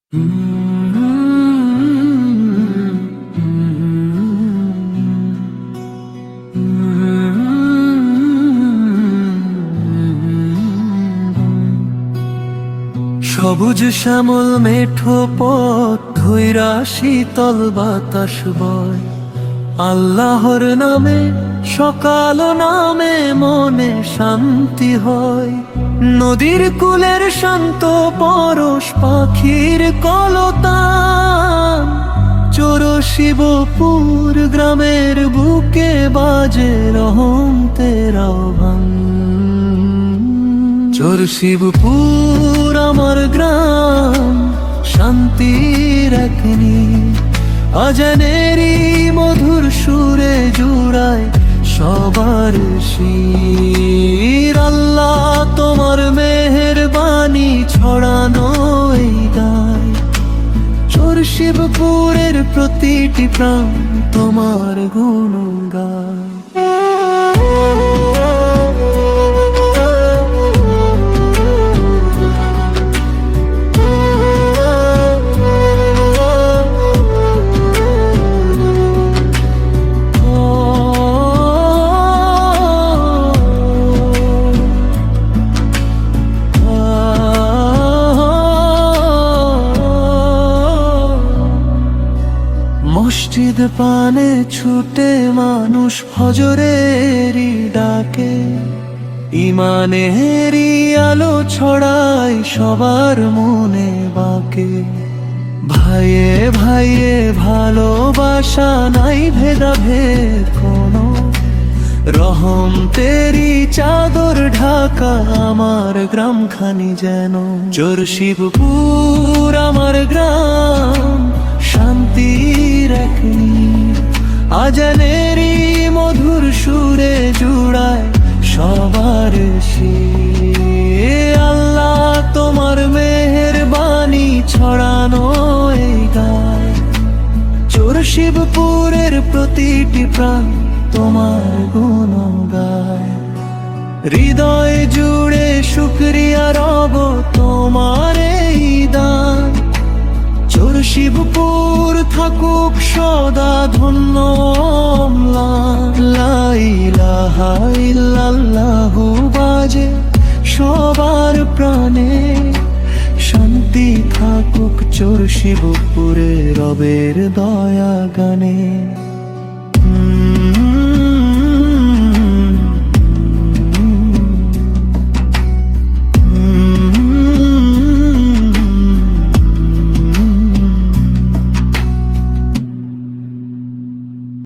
সবুজ শ্যামল মেঠো পথ ধইরা শীতল বাতাস বয়, আল্লাহর নামে সকাল নামে মনে শান্তি হয়। নদীর কূলের শান্ত পরশ পাখির কলতান, চোরশিবপুর গ্রামের বুকে বাজে রহমতের আহ্বান। চোরশিবপুর আমার গ্রাম, শান্তির এক নীড়, আজানেরই মধুর সুরে জুড়ায় সবার শির। আল্লাহ তোমার মেহেরবানি ছড়ানো এই গায়, চোরশিবপুরের প্রতিটি প্রাণ তোমার গুণ গায়। মসজিদ পানে ছুটে মানুষ ফজরেরই ডাকে, ইমানেরই আলো ছড়ায় সবার মনে বাকে। ভাইয়ে ভাইয়ে ভালোবাসা নাই ভেদাভেদ কোনো, রহমতেরই চাদর ঢাকা আমার গ্রামখানি যেন। চোরশিবপুর আমার গ্রাম, শান্তির এক নীড়, আজানেরই মধুর সুরে জুড়ায় সবার শির। আল্লাহ তোমার মেহেরবানি ছড়ানো এই গায়, চোরশিবপুরের প্রতিটি প্রাণ তোমার গুণ গায়। হৃদয় জুড়ে শুকরিয়া রব তোমার এই দান, চোরশিবপুর থাকুক সদা ধন্য। লা ইলাহা ইল্লাল্লাহু বাজে সবার প্রাণে, শান্তি থাকুক চোরশিবপুরে রবের দয়া গানে।